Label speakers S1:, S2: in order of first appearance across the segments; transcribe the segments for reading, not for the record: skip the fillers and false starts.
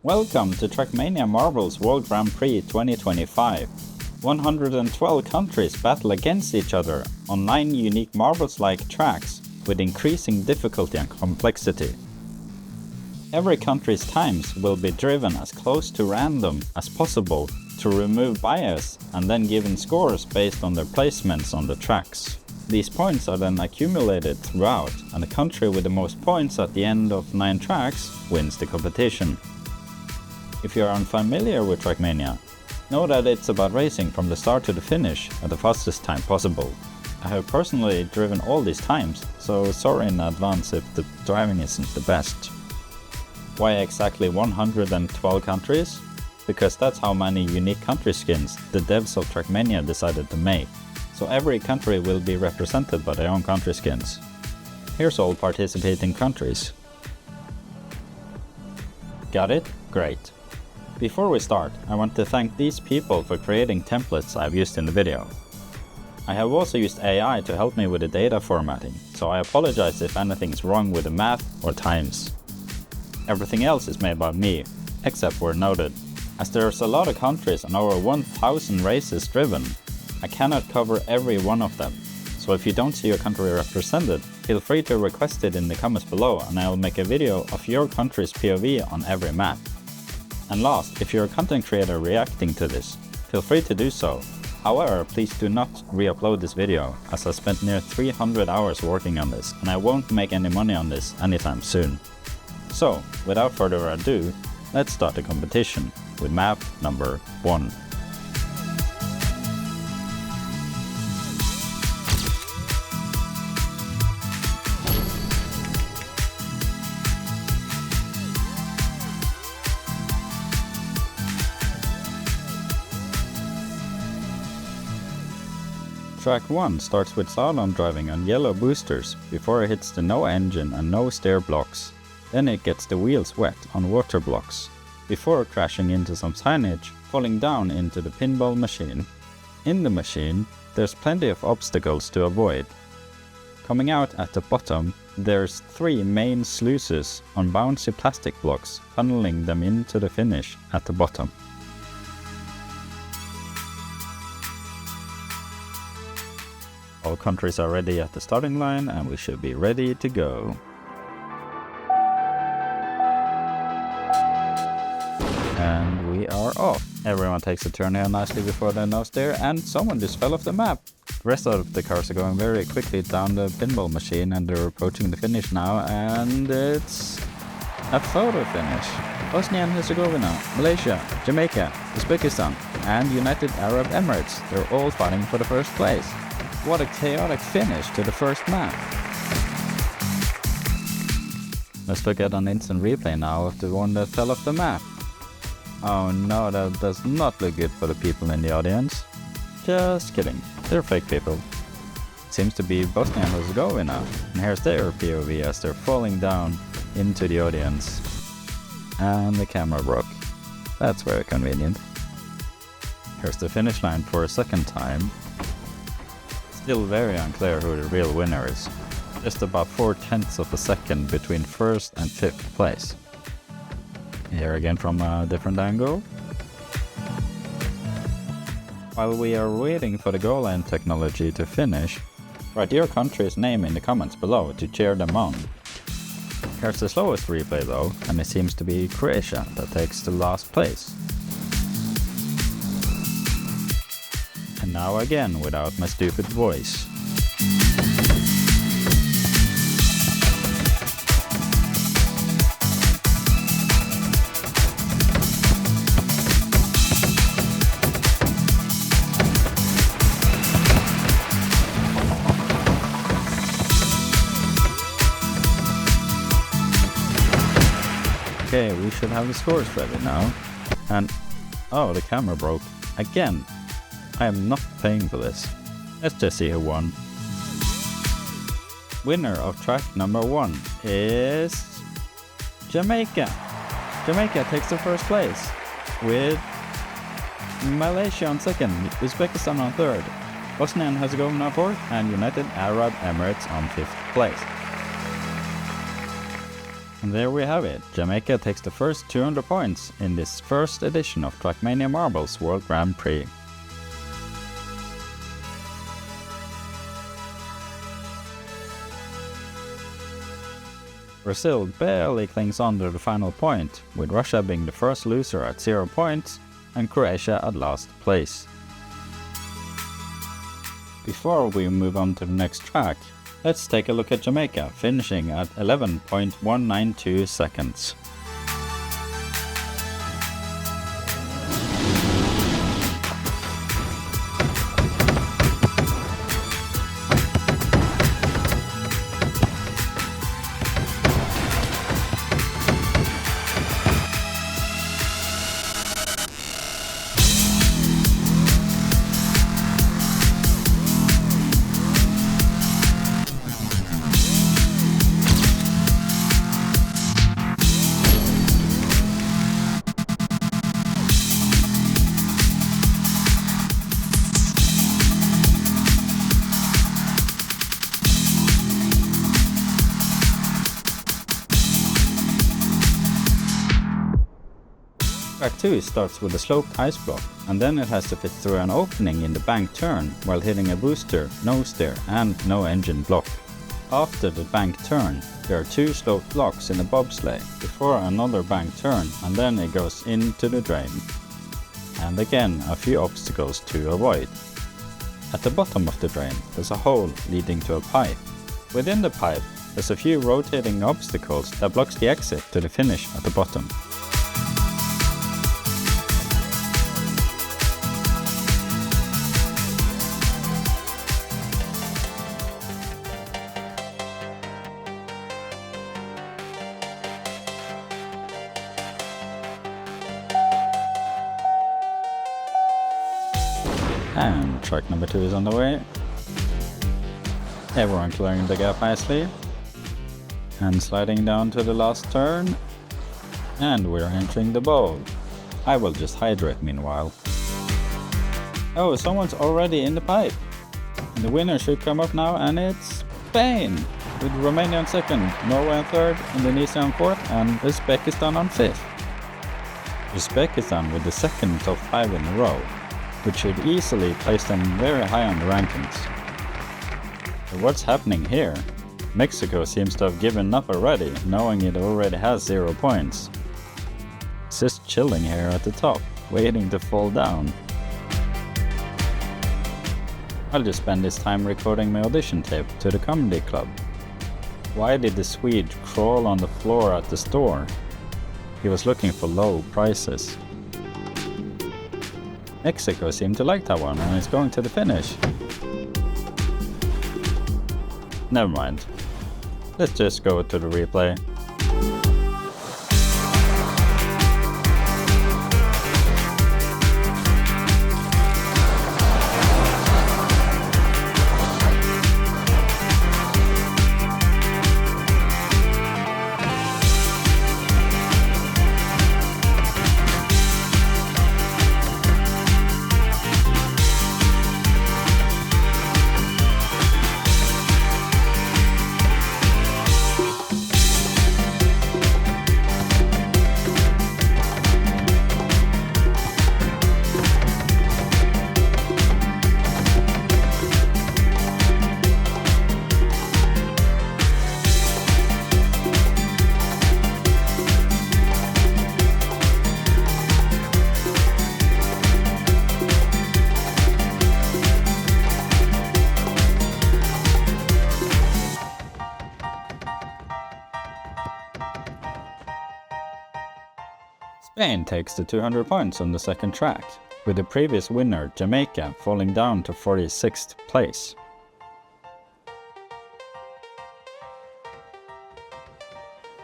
S1: Welcome to Trackmania Marvel's World Grand Prix 2025. 112 countries battle against each other on 9 unique marbles-like tracks with increasing difficulty and complexity. Every country's times will be driven as close to random as possible to remove bias and then given scores based on their placements on the tracks. These points are then accumulated throughout, and the country with the most points at the end of 9 tracks wins the competition. If you are unfamiliar with Trackmania, know that it's about racing from the start to the finish at the fastest time possible. I have personally driven all these times, so sorry in advance if the driving isn't the best. Why exactly 112 countries? Because that's how many unique country skins the devs of Trackmania decided to make. So every country will be represented by their own country skins. Here's all participating countries. Got it? Great. Before we start, I want to thank these people for creating templates I've used in the video. I have also used AI to help me with the data formatting, so I apologize if anything's wrong with the math or times. Everything else is made by me, except where noted. As there's a lot of countries and over 1000 races driven, I cannot cover every one of them. So if you don't see your country represented, feel free to request it in the comments below and I'll make a video of your country's POV on every map. And last, if you're a content creator reacting to this, feel free to do so. However, please do not re-upload this video, as I spent near 300 hours working on this and I won't make any money on this anytime soon. So, without further ado, let's start the competition with map number 1. Track 1 starts with slalom driving on yellow boosters before it hits the no engine and no stair blocks. Then it gets the wheels wet on water blocks, before crashing into some signage, falling down into the pinball machine. In the machine, there's plenty of obstacles to avoid. Coming out at the bottom, there's 3 main sluices on bouncy plastic blocks, funneling them into the finish at the bottom. All countries are ready at the starting line and we should be ready to go. And we are off. Everyone takes a turn here nicely before their nose there, and someone just fell off the map. The rest of the cars are going very quickly down the pinball machine and they're approaching the finish now, and it's a photo finish. Bosnia and Herzegovina, Malaysia, Jamaica, Uzbekistan and United Arab Emirates, they're all fighting for the first place. What a chaotic finish to the first map. Let's look at an instant replay now of the one that fell off the map. Oh no, that does not look good for the people in the audience. Just kidding, they're fake people. Seems to be Bosnia and Herzegovina, and here's their POV as they're falling down into the audience. And the camera broke. That's very convenient. Here's the finish line for a second time. Still very unclear who the real winner is. Just about 4/10 of a second between first and 5th place. Here again from a different angle. While we are waiting for the goal line technology to finish, write your country's name in the comments below to cheer them on. Here's the slowest replay though, and it seems to be Croatia that takes the last place. And now again without my stupid voice. Okay, we should have the scores ready now. And oh, the camera broke again. I am not paying for this. Let's just see who won. Winner of track number 1 is Jamaica. Jamaica takes the first place with Malaysia on 2nd, Uzbekistan on 3rd, Bosnia and Herzegovina on 4th, and United Arab Emirates on 5th place. And there we have it. Jamaica takes the first 200 points in this first edition of Trackmania Marbles World Grand Prix. Brazil barely clings on to the final point, with Russia being the first loser at 0 points and Croatia at last place. Before we move on to the next track, let's take a look at Jamaica, finishing at 11.192 seconds. Track 2 starts with a sloped ice block, and then it has to fit through an opening in the bank turn while hitting a booster, no steer and no engine block. After the bank turn, there are 2 sloped blocks in a bobsleigh, before another bank turn, and then it goes into the drain. And again a few obstacles to avoid. At the bottom of the drain there's a hole leading to a pipe. Within the pipe there's a few rotating obstacles that blocks the exit to the finish at the bottom. And track number 2 is on the way. Everyone clearing the gap nicely. And sliding down to the last turn. And we're entering the bowl. I will just hydrate meanwhile. Oh, someone's already in the pipe. And the winner should come up now, and it's Spain! With Romania on 2nd, Norway on 3rd, Indonesia on 4th, and Uzbekistan on 5th. Uzbekistan with the 2nd top 5 in a row, which should easily place them very high on the rankings. But what's happening here? Mexico seems to have given up already, knowing it already has 0 points. It's just chilling here at the top, waiting to fall down. I'll just spend this time recording my audition tape to the comedy club. Why did the Swede crawl on the floor at the store? He was looking for low prices. Mexico seemed to like that one and is going to the finish. Never mind. Let's just go to the replay. Spain takes the 200 points on the 2nd track, with the previous winner, Jamaica, falling down to 46th place.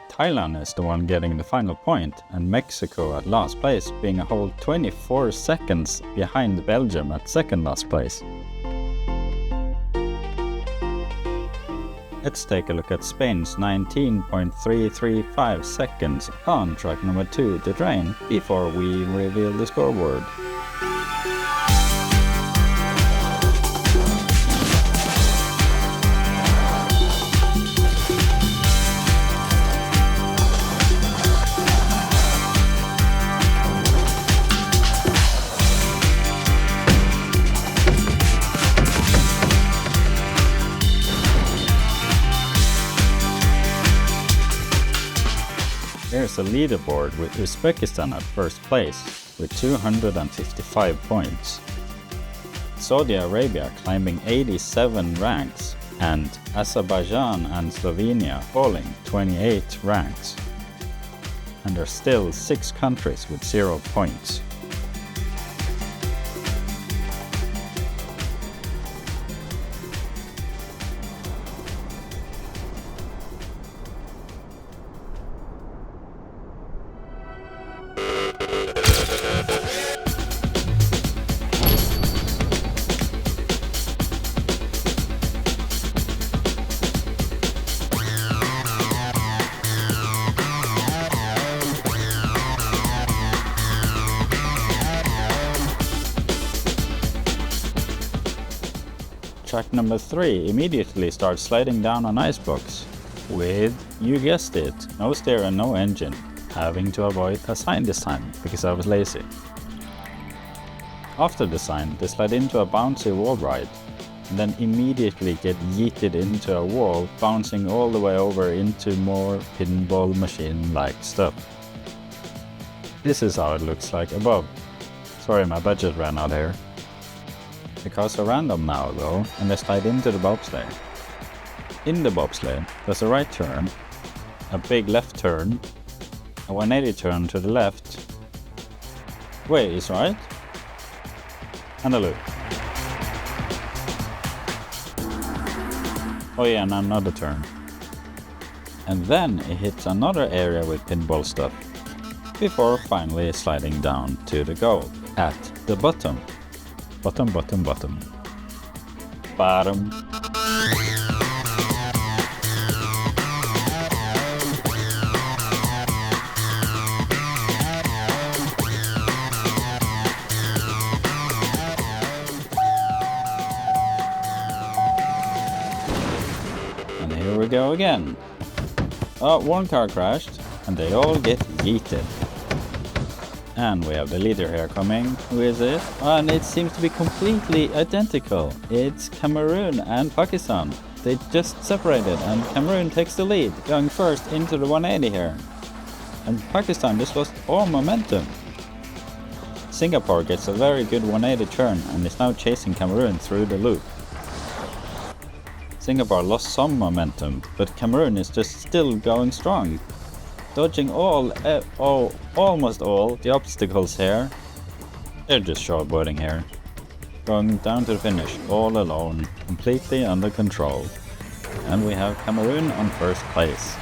S1: Thailand is the one getting the final point, and Mexico at last place, being a whole 24 seconds behind Belgium at 2nd last place. Let's take a look at Spain's 19.335 seconds on track number 2, the drain, before we reveal the scoreboard. the leaderboard with Uzbekistan at first place with 255 points. Saudi Arabia climbing 87 ranks, and Azerbaijan and Slovenia falling 28 ranks. And there's still 6 countries with 0 points. Track number 3 immediately starts sliding down on ice blocks with, you guessed it, no steer and no engine, having to avoid a sign this time because I was lazy. After the sign, they slide into a bouncy wall ride and then immediately get yeeted into a wall, bouncing all the way over into more pinball machine-like stuff. This is how it looks like above. Sorry, my budget ran out here. The cars are random now though, and they slide into the bobsleigh. In the bobsleigh, there's a right turn, a big left turn, a 180 turn to the left. Wait, is right? And a loop. Oh yeah, and another turn. And then it hits another area with pinball stuff, before finally sliding down to the goal, at the bottom. Bottom. And here we go again. Oh, one car crashed, and they all get yeeted. And we have the leader here coming. Who is it? And it seems to be completely identical. It's Cameroon and Pakistan. They just separated and Cameroon takes the lead, going first into the 180 here. And Pakistan just lost all momentum. Singapore gets a very good 180 turn and is now chasing Cameroon through the loop. Singapore lost some momentum, but Cameroon is just still going strong. Dodging almost all the obstacles here. They're just shortboarding here. Going down to the finish all alone, completely under control. And we have Cameroon on first place,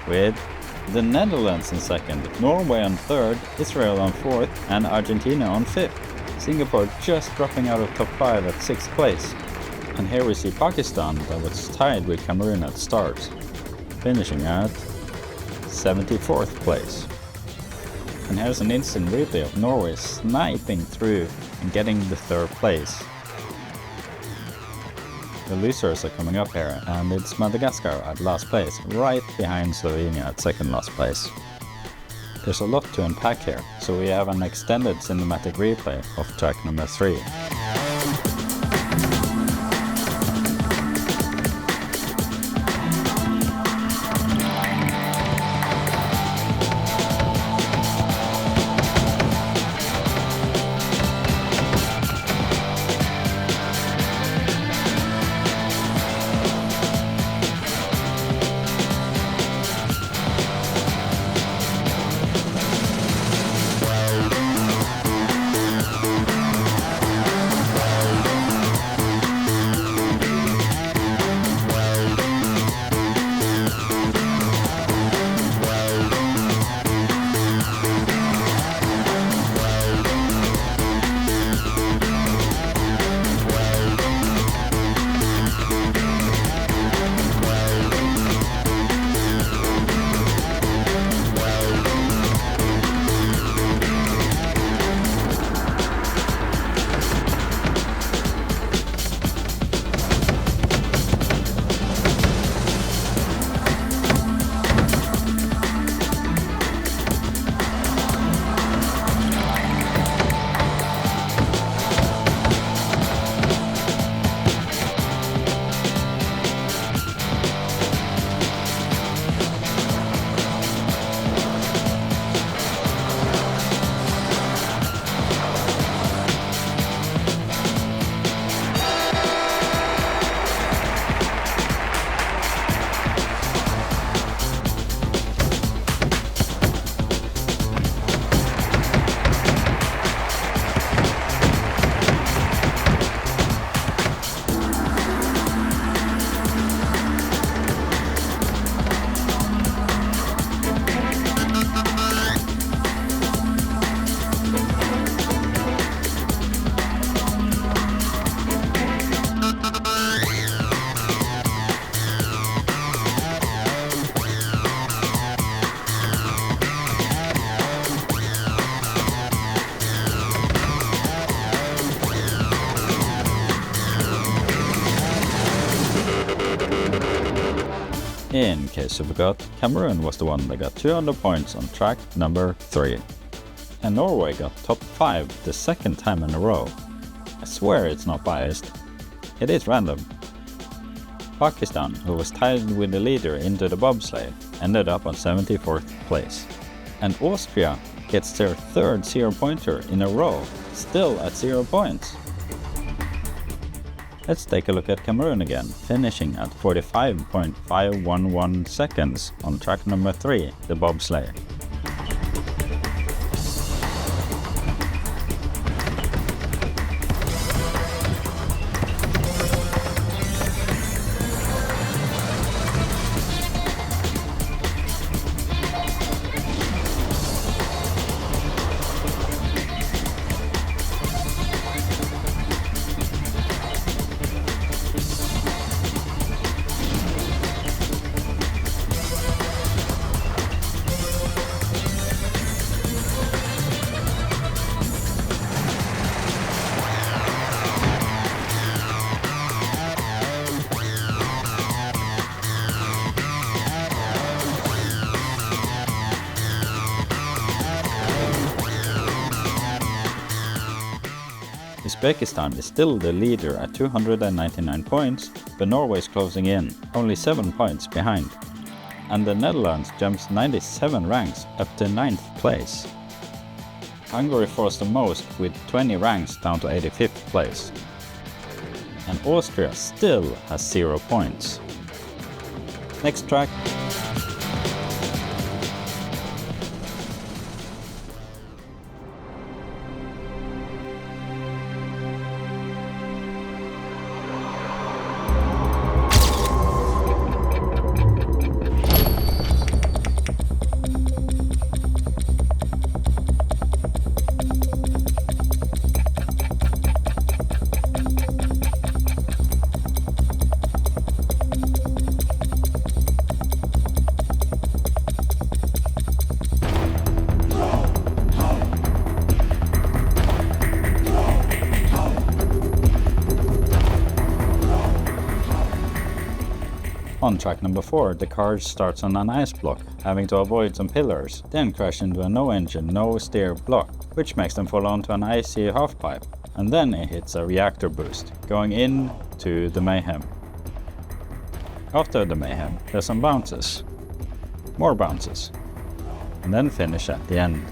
S1: with the Netherlands in second, Norway on third, Israel on fourth, and Argentina on fifth. Singapore just dropping out of top 5 at 6th place. And here we see Pakistan that was tied with Cameroon at the start, finishing at 74th place. And here's an instant replay of Norway sniping through and getting the 3rd place. The losers are coming up here, and it's Madagascar at last place, right behind Slovenia at 2nd last place. There's a lot to unpack here, so we have an extended cinematic replay of track number 3. In case you forgot, Cameroon was the one that got 200 points on track number 3. And Norway got top 5 the second time in a row. I swear it's not biased. It is random. Pakistan, who was tied with the leader into the bobsleigh, ended up on 74th place. And Austria gets their third 0-pointer in a row, still at 0 points. Let's take a look at Cameroon again, finishing at 45.511 seconds on track number 3, the bobsleigh. Uzbekistan is still the leader at 299 points, but Norway is closing in, only 7 points behind. And the Netherlands jumps 97 ranks up to 9th place. Hungary falls the most with 20 ranks down to 85th place. And Austria still has 0 points. Next track. On track number 4, the car starts on an ice block, having to avoid some pillars, then crash into a no-engine, no-steer block, which makes them fall onto an icy halfpipe, and then it hits a reactor boost, going into the mayhem. After the mayhem, there's some bounces, more bounces, and then finish at the end.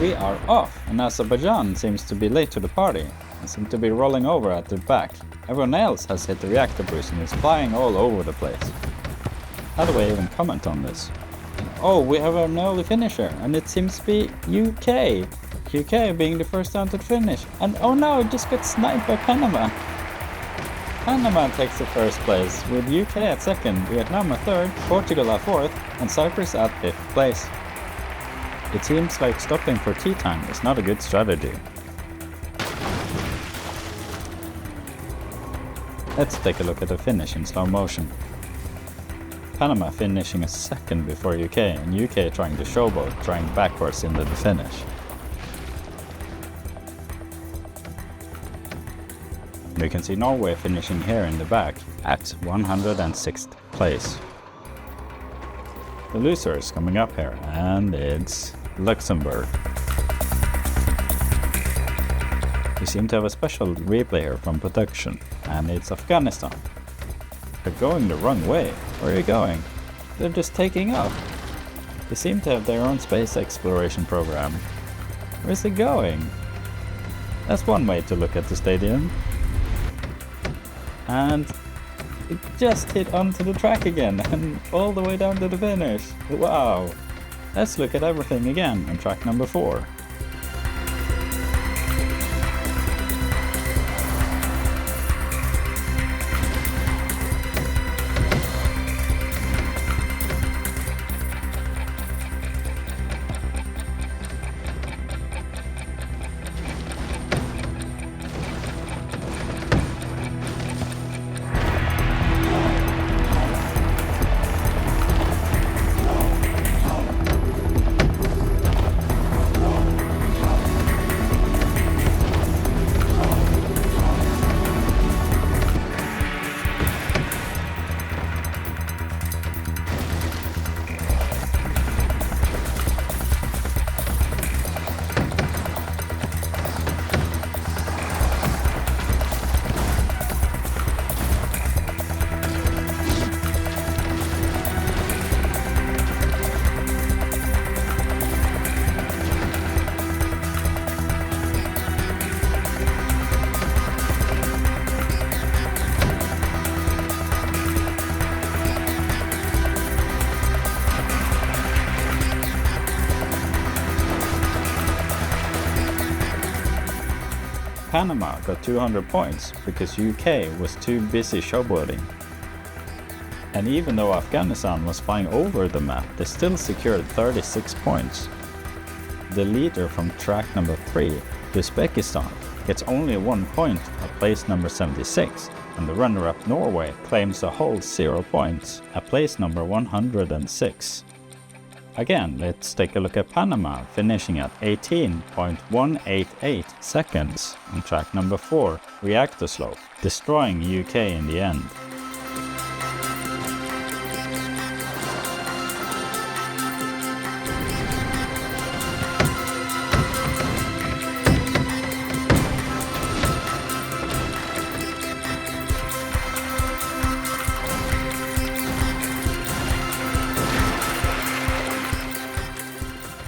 S1: We are off, and Azerbaijan seems to be late to the party and seem to be rolling over at the back. Everyone else has hit the reactor boost and is flying all over the place. How do I even comment on this? Oh, we have an early finisher, and it seems to be UK. UK being the first down to the finish. And oh no, it just got sniped by Panama. Panama takes the first place, with UK at second, Vietnam at third, Portugal at fourth, and Cyprus at fifth place. It seems like stopping for tea time is not a good strategy. Let's take a look at the finish in slow motion. Panama finishing a second before UK, and UK trying to showboat, trying backwards into the finish. We can see Norway finishing here in the back at 106th place. The loser is coming up here, and it's Luxembourg. We seem to have a special replay here from production, and it's Afghanistan. They're going the wrong way. Where are you going? They're just taking off. They seem to have their own space exploration program. Where's it going? That's one way to look at the stadium. And it just hit onto the track again and all the way down to the finish. Wow! Let's look at everything again on track number 4. Panama got 200 points because UK was too busy showboating. And even though Afghanistan was flying over the map, they still secured 36 points. The leader from track number 3, Uzbekistan, gets only 1 point at place number 76, and the runner-up Norway claims a whole 0 points at place number 106. Again, let's take a look at Panama, finishing at 18.188 seconds on track number 4, Reactor Slope, destroying UK in the end.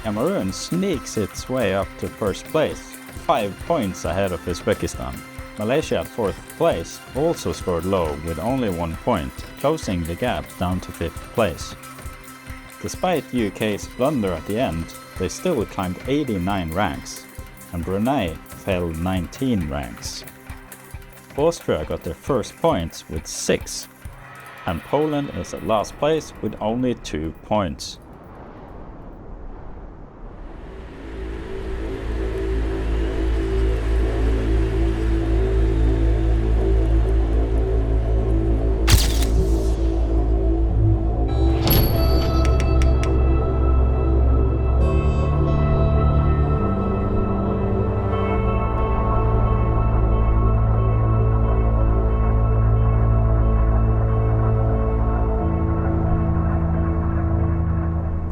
S1: Cameroon sneaks its way up to first place, 5 points ahead of Uzbekistan. Malaysia at 4th place also scored low with only 1 point, closing the gap down to 5th place. Despite UK's blunder at the end, they still climbed 89 ranks, and Brunei fell 19 ranks. Austria got their first points with 6, and Poland is at last place with only 2 points.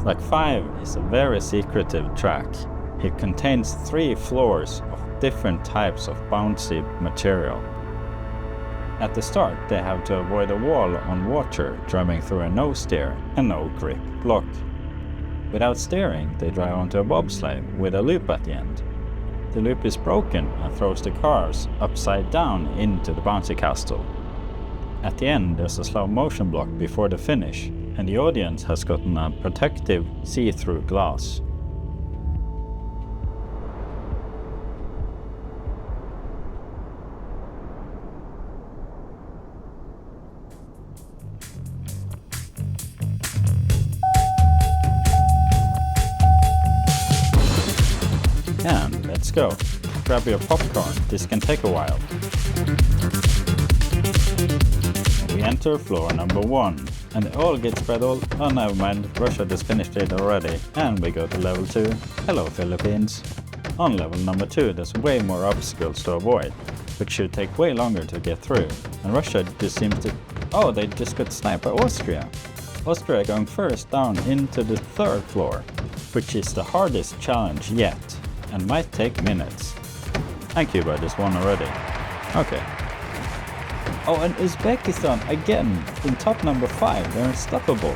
S1: Track 5 is a very secretive track. It contains 3 floors of different types of bouncy material. At the start, they have to avoid a wall on water driving through a no steer and no grip block. Without steering, they drive onto a bobsleigh with a loop at the end. The loop is broken and throws the cars upside down into the bouncy castle. At the end, there's a slow motion block before the finish, and the audience has gotten a protective see-through glass. And let's go. Grab your popcorn, this can take a while. We enter floor number 1. And it all gets spread all. Oh, never mind, Russia just finished it already. And we go to level 2. Hello, Philippines. On level number 2, there's way more obstacles to avoid, which should take way longer to get through. And Russia just seems to. Oh, they just got sniped by Austria. Austria going first down into the 3rd floor, which is the hardest challenge yet, and might take minutes. Thank you, I just won already. Okay. Oh, and Uzbekistan again in top number 5, they're unstoppable.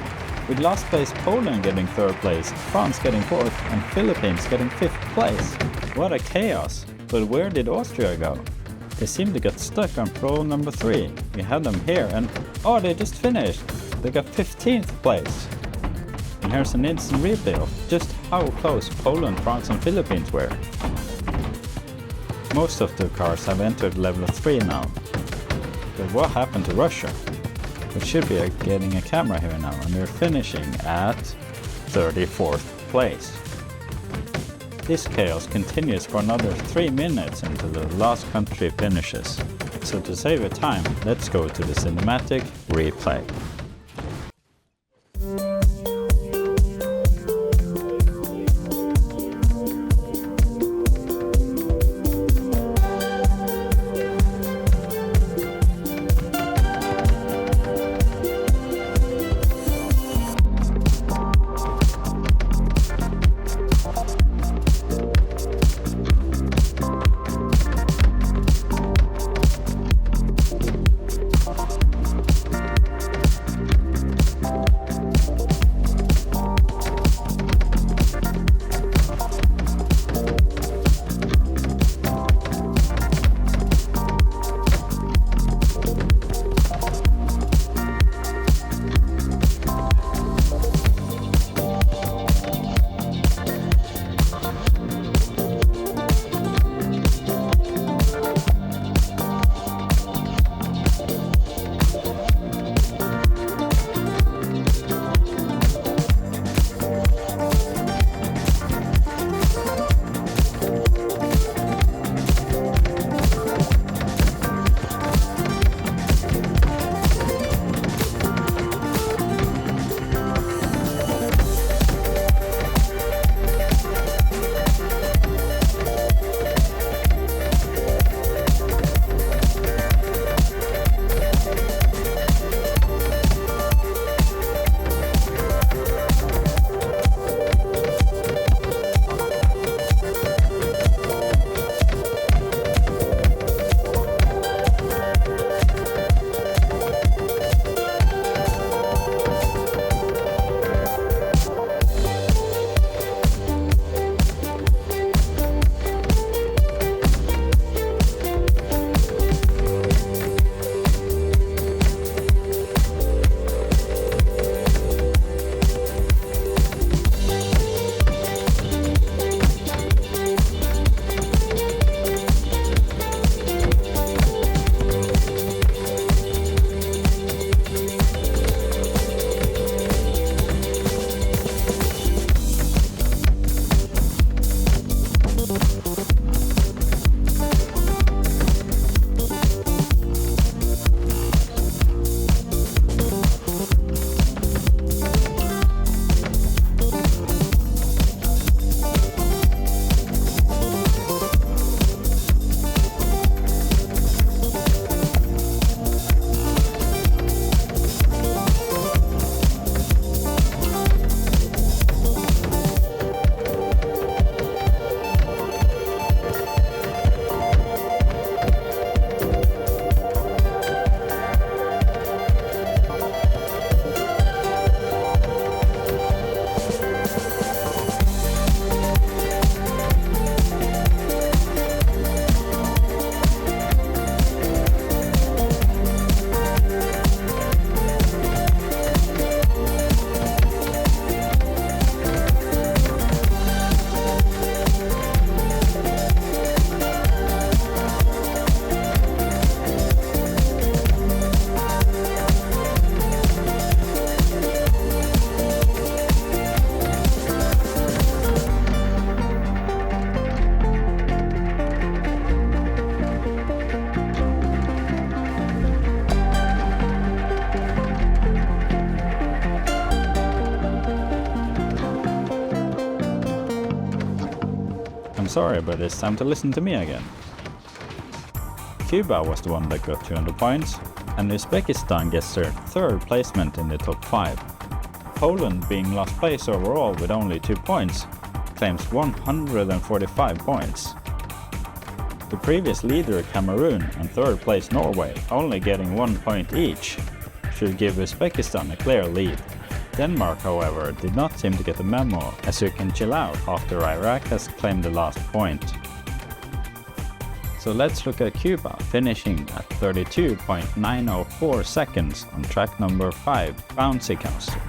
S1: With last place Poland getting 3rd place, France getting 4th, and Philippines getting 5th place. What a chaos! But where did Austria go? They seem to get stuck on floor number 3. We had them here and oh, they just finished! They got 15th place. And here's an instant replay of just how close Poland, France and Philippines were. Most of the cars have entered level 3 now. But what happened to Russia? We should be getting a camera here now, and they're finishing at 34th place. This chaos continues for another 3 minutes until the last country finishes. So to save your time, let's go to the cinematic replay. sorry, but it's time to listen to me again. Cuba was the one that got 200 points, and Uzbekistan gets their third placement in the top 5. Poland, being last place overall with only 2 points, claims 145 points. The previous leader Cameroon and third place Norway, only getting 1 point each, should give Uzbekistan a clear lead. Denmark, however, did not seem to get the memo, as you can chill out after Iraq has claimed the last point. So let's look at Cuba, finishing at 32.904 seconds on track number 5, Bouncy Castle.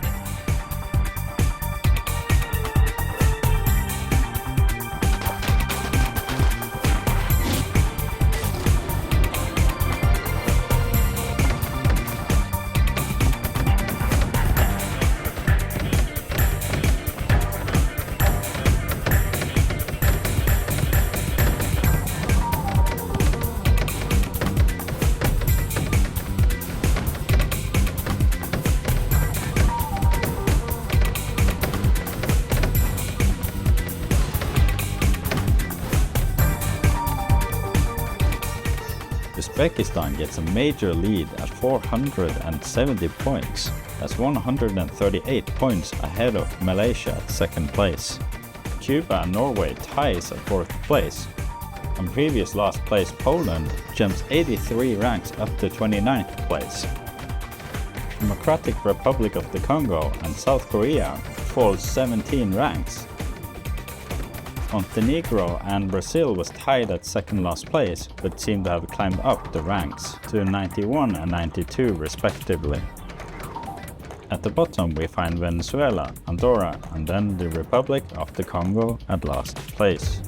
S1: Uzbekistan gets a major lead at 470 points. That's 138 points ahead of Malaysia at second place. Cuba and Norway ties at fourth place. On previous last place Poland jumps 83 ranks up to 29th place. Democratic Republic of the Congo and South Korea falls 17 ranks. Montenegro and Brazil was tied at second last place, but seem to have climbed up the ranks to 91 and 92 respectively. At the bottom we find Venezuela, Andorra, and then the Republic of the Congo at last place.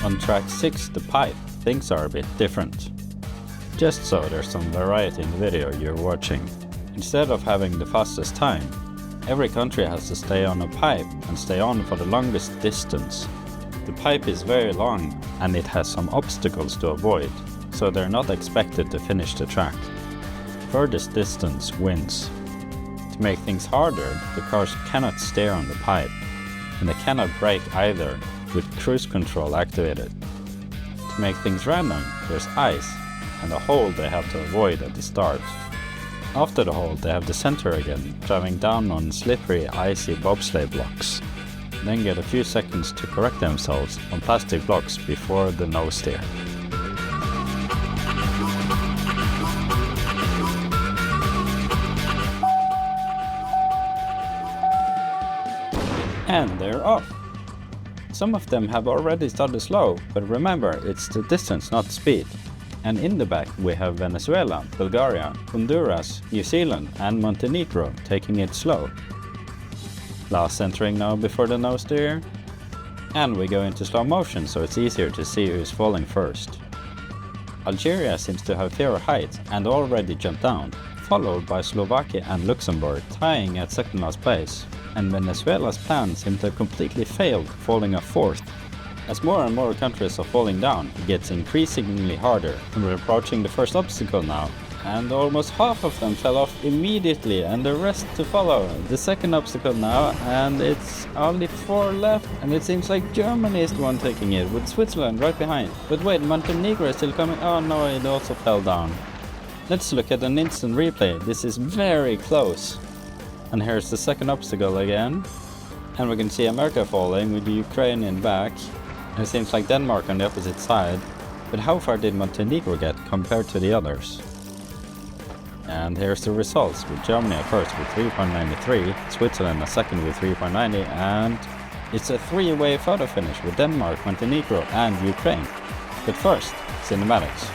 S1: On track 6, the pipe, things are a bit different. Just so there's some variety in the video you're watching. Instead of having the fastest time, every country has to stay on a pipe and stay on for the longest distance. The pipe is very long and it has some obstacles to avoid, so they're not expected to finish the track. Furthest distance wins. To make things harder, the cars cannot steer on the pipe, and they cannot brake either, with cruise control activated. To make things random, there's ice and a hole they have to avoid at the start. After the hole they have the center again, driving down on slippery, icy bobsleigh blocks. Then get a few seconds to correct themselves on plastic blocks before the no steer. And they're off! Some of them have already started slow, but remember, it's the distance, not speed. And in the back we have Venezuela, Bulgaria, Honduras, New Zealand and Montenegro taking it slow. Last centering now before the no steer. And we go into slow motion so it's easier to see who's falling first. Algeria seems to have fewer height and already jumped down, followed by Slovakia and Luxembourg tying at second last place. And Venezuela's plan seemed to have completely failed, falling a fourth. As more and more countries are falling down, it gets increasingly harder, and we're approaching the first obstacle now. And almost half of them fell off immediately, and the rest to follow. The second obstacle now, and it's only 4 left, and it seems like Germany is the one taking it, with Switzerland right behind. But wait, Montenegro is still coming. Oh no, it also fell down. Let's look at an instant replay. This is very close. And here's the second obstacle again. And we can see America falling with the Ukrainian back. And it seems like Denmark on the opposite side. But how far did Montenegro get compared to the others? And here's the results, with Germany at first with 3.93, Switzerland at second with 3.90, and it's a three-way photo finish with Denmark, Montenegro and Ukraine. But first, cinematics.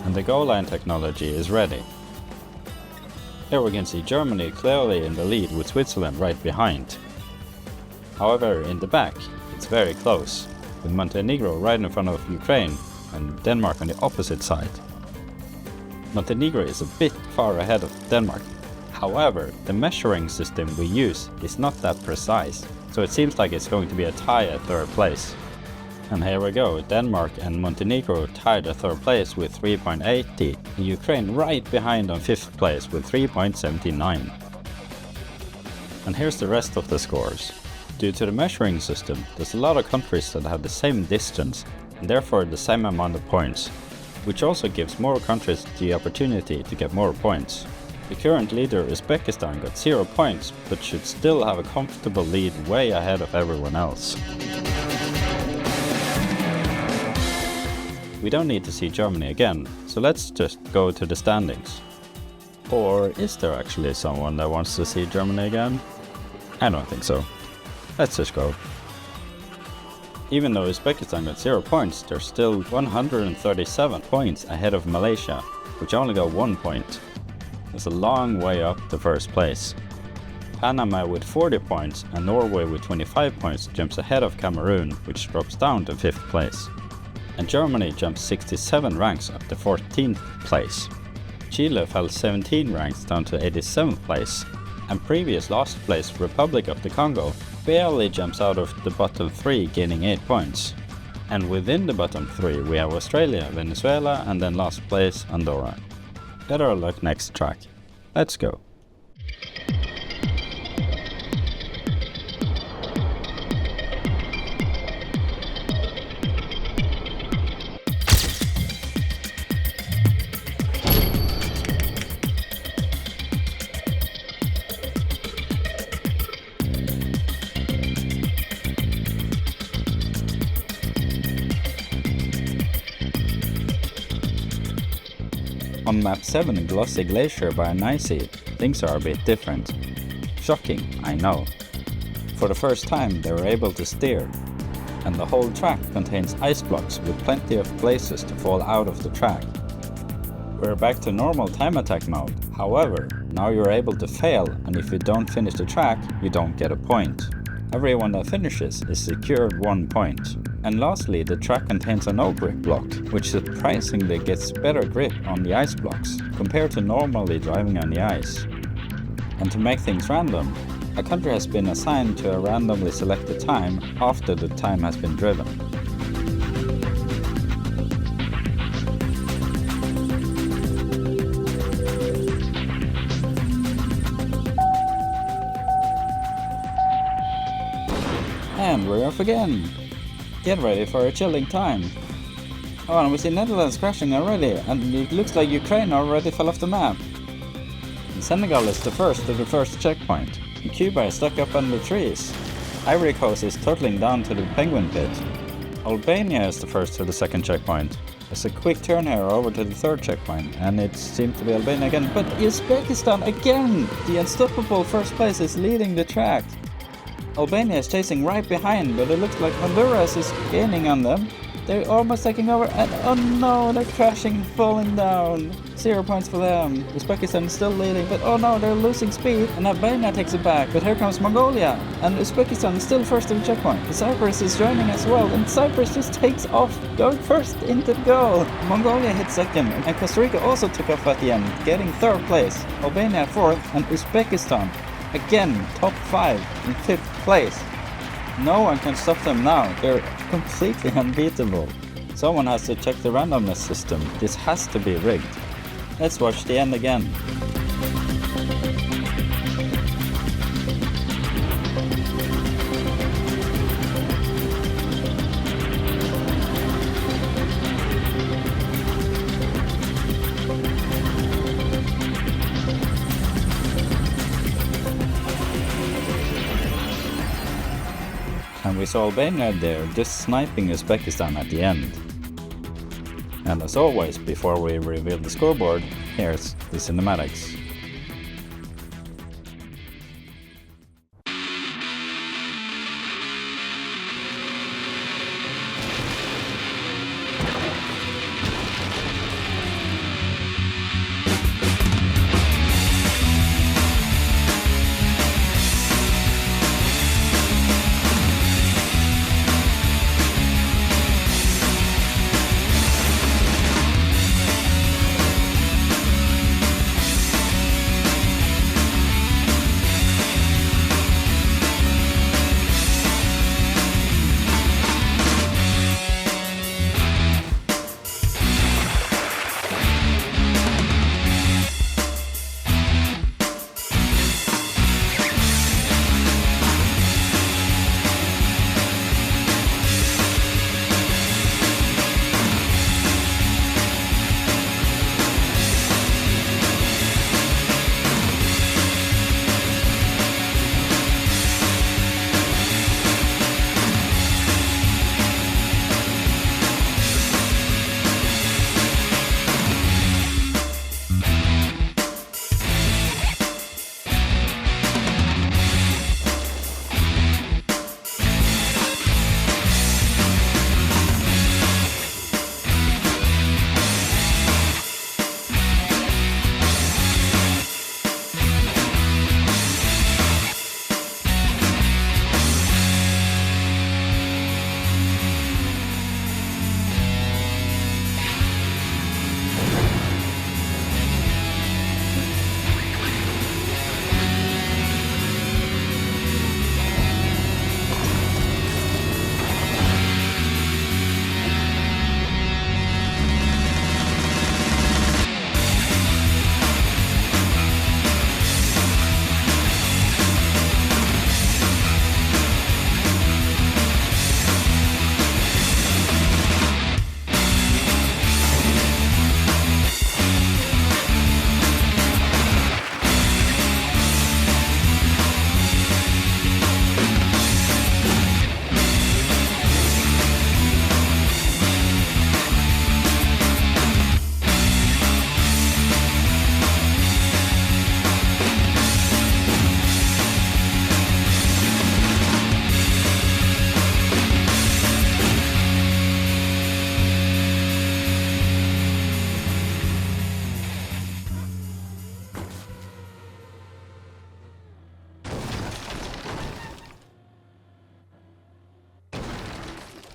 S1: And the goal line technology is ready. Here we can see Germany clearly in the lead with Switzerland right behind. However, in the back, it's very close, with Montenegro right in front of Ukraine and Denmark on the opposite side. Montenegro is a bit far ahead of Denmark. However, the measuring system we use is not that precise, so it seems like it's going to be a tie at third place. And here we go, Denmark and Montenegro tied at third place with 3.80, and Ukraine right behind on fifth place with 3.79. And here's the rest of the scores. Due to the measuring system, there's a lot of countries that have the same distance, and therefore the same amount of points, which also gives more countries the opportunity to get more points. The current leader Uzbekistan got 0 points, but should still have a comfortable lead way ahead of everyone else. We don't need to see Germany again, so let's just go to the standings. Or is there actually someone that wants to see Germany again? I don't think so. Let's just go. Even though Uzbekistan got 0 points, they're still 137 points ahead of Malaysia, which only got 1 point. It's a long way up to first place. Panama with 40 points and Norway with 25 points jumps ahead of Cameroon, which drops down to 5th place. And Germany jumps 67 ranks up to 14th place. Chile fell 17 ranks down to 87th place, and previous last place Republic of the Congo barely jumps out of the bottom 3, gaining 8 points. And within the bottom 3 we have Australia, Venezuela and then last place Andorra. Better luck next track. Let's go. On map 7 Glossy Glacier by niZe, things are a bit different. Shocking, I know. For the first time they were able to steer, and the whole track contains ice blocks with plenty of places to fall out of the track. We're back to normal time attack mode, however, now you're able to fail, and if you don't finish the track, you don't get a point. Everyone that finishes is secured 1 point. And lastly, the track contains a no-grip block, which surprisingly gets better grip on the ice blocks, compared to normally driving on the ice. And to make things random, a country has been assigned to a randomly selected time after the time has been driven. And we're off again! Get ready for a chilling time. Oh, and we see Netherlands crashing already, and it looks like Ukraine already fell off the map. And Senegal is the first to the first checkpoint, and Cuba is stuck up under trees. Ivory Coast is turtling down to the penguin pit. Albania is the first to the second checkpoint. There's a quick turn here over to the third checkpoint, and it seems to be Albania again, but Uzbekistan again! The unstoppable first place is leading the track. Albania is chasing right behind, but it looks like Honduras is gaining on them. They're almost taking over, and oh no, they're crashing, falling down. 0 points for them. Uzbekistan is still leading, but oh no, they're losing speed, and Albania takes it back. But here comes Mongolia, and Uzbekistan is still first to the checkpoint. Cyprus is joining as well, and Cyprus just takes off, going first into the goal. Mongolia hit second, and Costa Rica also took off at the end, getting third place. Albania fourth, and Uzbekistan again top 5 in 5th place. No one can stop them now, they're completely unbeatable. Someone has to check the randomness system, this has to be rigged. Let's watch the end again. And we saw Albania there just sniping Uzbekistan at the end. And as always, before we reveal the scoreboard, here's the cinematics.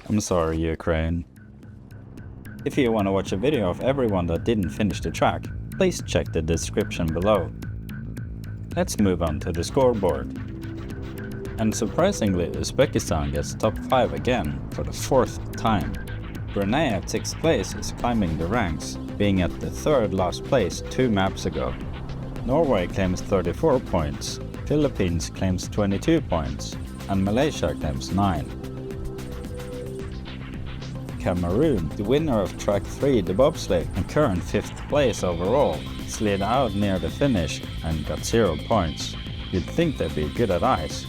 S1: I'm sorry, Ukraine. If you want to watch a video of everyone that didn't finish the track, please check the description below. Let's move on to the scoreboard. And surprisingly, Uzbekistan gets top 5 again for the 4th time. Brunei at 6th place is climbing the ranks, being at the 3rd last place 2 maps ago. Norway claims 34 points, Philippines claims 22 points, and Malaysia claims 9. Cameroon, the winner of Track 3 the bobsleigh and current 5th place overall, slid out near the finish and got 0 points. You'd think they'd be good at ice.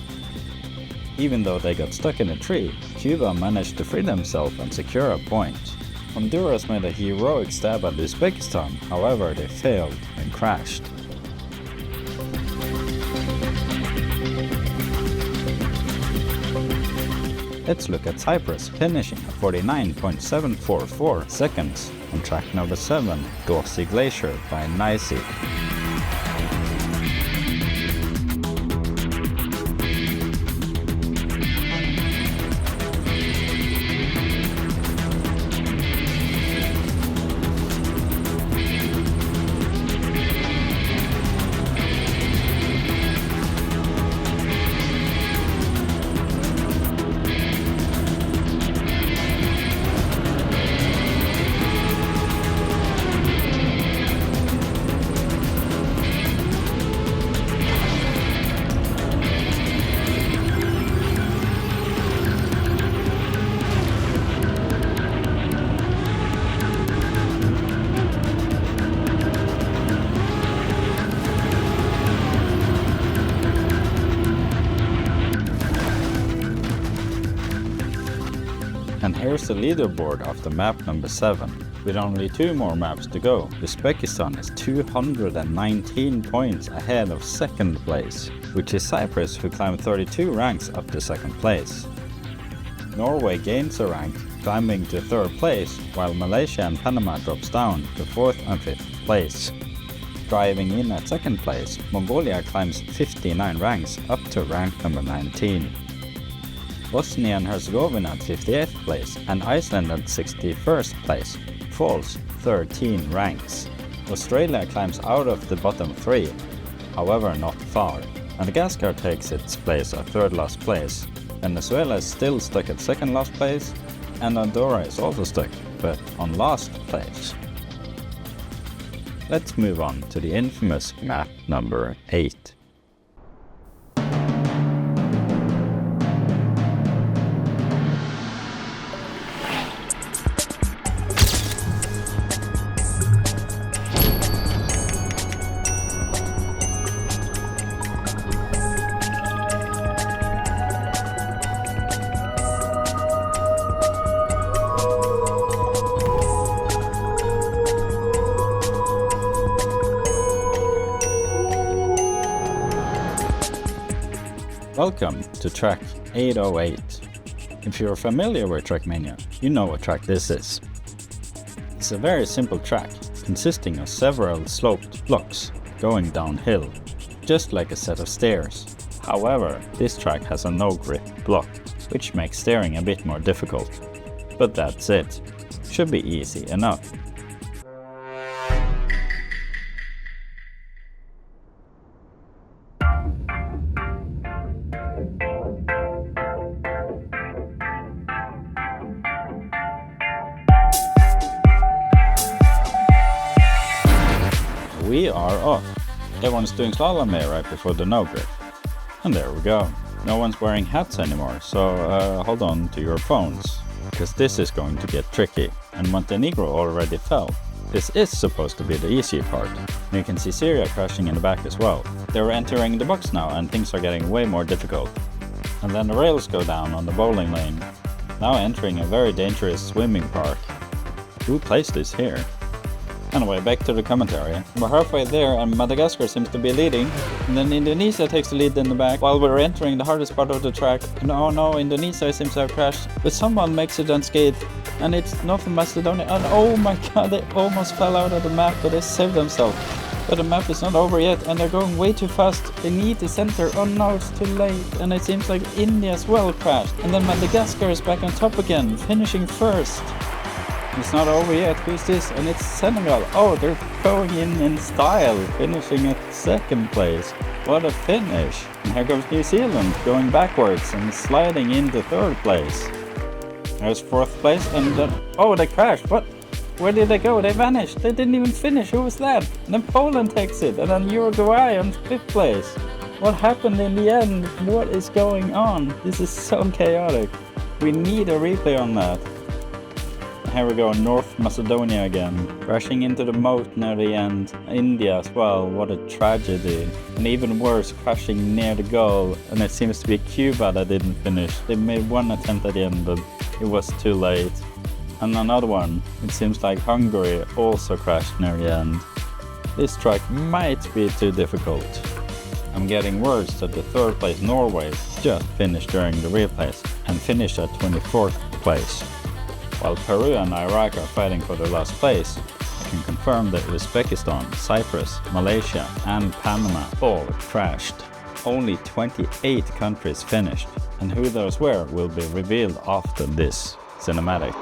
S1: Even though they got stuck in a tree, Cuba managed to free themselves and secure a point. Honduras made a heroic stab at Uzbekistan, however they failed and crashed. Let's look at Cyprus, finishing at 49.744 seconds on track number 7, Glossy Glacier by niZe. And here's the leaderboard of the map number 7. With only 2 more maps to go, Uzbekistan is 219 points ahead of 2nd place, which is Cyprus, who climbed 32 ranks up to 2nd place. Norway gains a rank, climbing to 3rd place, while Malaysia and Panama drops down to 4th and 5th place. Driving in at 2nd place, Mongolia climbs 59 ranks up to rank number 19. Bosnia and Herzegovina at 58th place and Iceland at 61st place falls 13 ranks. Australia climbs out of the bottom 3, however not far. Madagascar takes its place at 3rd last place. Venezuela is still stuck at 2nd last place, and Andorra is also stuck, but on last place. Let's move on to the infamous map number 8. Welcome to track 808. If you're familiar with Trackmania, you know what track this is. It's a very simple track, consisting of several sloped blocks going downhill, just like a set of stairs. However, this track has a no-grip block, which makes steering a bit more difficult. But that's it. Should be easy enough. We are off. Everyone's doing slalom here right before the no grip. And there we go. No one's wearing hats anymore, so hold on to your phones, because this is going to get tricky. And Montenegro already fell. This is supposed to be the easy part. You can see Syria crashing in the back as well. They're entering the box now and things are getting way more difficult. And then the rails go down on the bowling lane. Now entering a very dangerous swimming park. Who placed this here? Anyway, back to the commentary. We're halfway there and Madagascar seems to be leading. And then Indonesia takes the lead in the back while we're entering the hardest part of the track. And oh no, Indonesia seems to have crashed. But someone makes it unscathed. And it's North Macedonia. And oh my god, they almost fell out of the map, but they saved themselves. But the map is not over yet and they're going way too fast. They need the center. Oh no, it's too late. And it seems like India as well crashed. And then Madagascar is back on top again, finishing first. It's not over yet. Who's this? And it's Senegal. Oh, they're going in style, finishing at 2nd place. What a finish. And here goes New Zealand, going backwards and sliding into 3rd place. There's 4th place and then... Oh, they crashed. What? Where did they go? They vanished. They didn't even finish. Who was that? And then Poland takes it. And then Uruguay on 5th place. What happened in the end? What is going on? This is so chaotic. We need a replay on that. Here we go, North Macedonia again, crashing into the moat near the end. India as well, what a tragedy. And even worse, crashing near the goal, and it seems to be Cuba that didn't finish. They made one attempt at the end, but it was too late. And another one, it seems like Hungary also crashed near the end. This track might be too difficult. I'm getting words that the third place Norway just finished during the replays and finished at 24th place. While Peru and Iraq are fighting for the last place, I can confirm that Uzbekistan, Cyprus, Malaysia and Panama all crashed. Only 28 countries finished, and who those were will be revealed after this cinematic.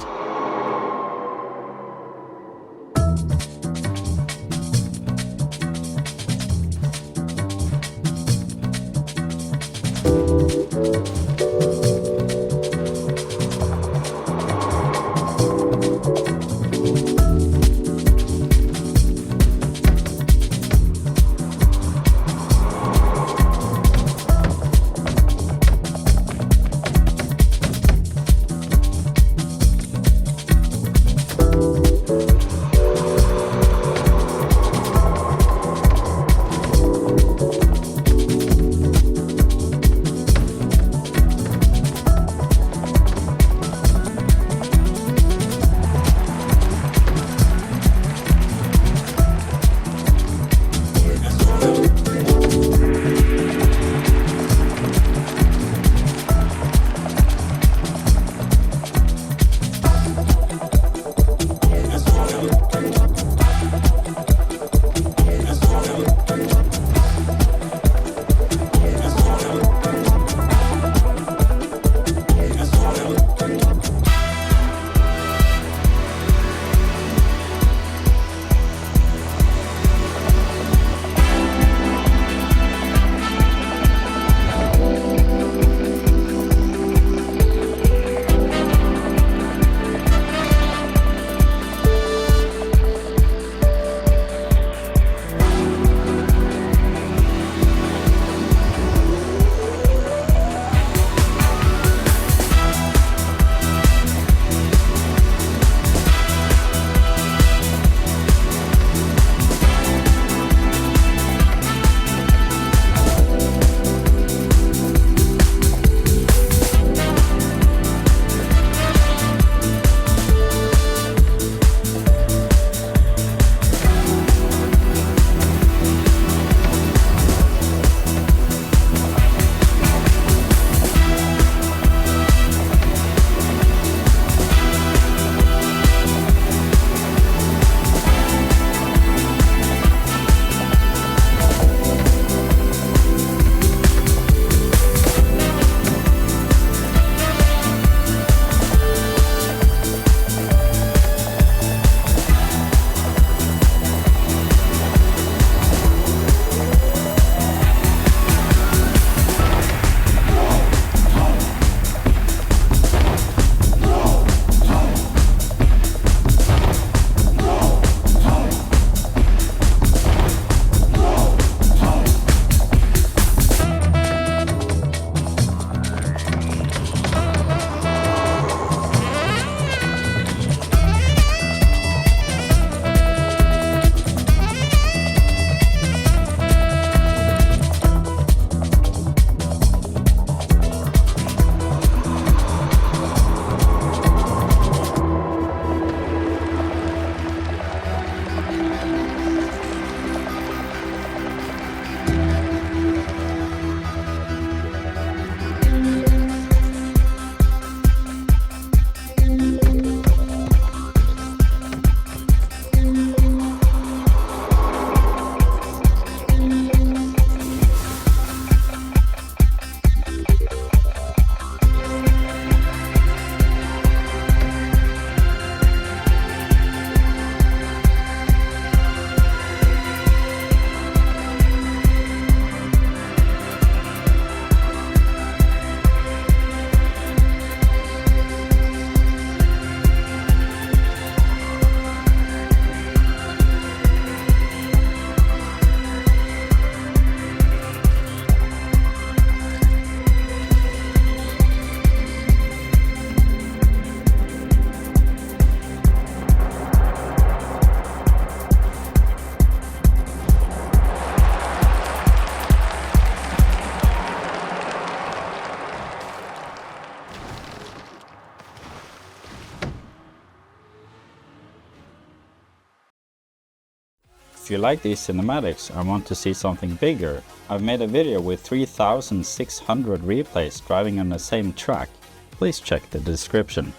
S1: If you like these cinematics and want to see something bigger, I've made a video with 3600 replays driving on the same track. Please check the description.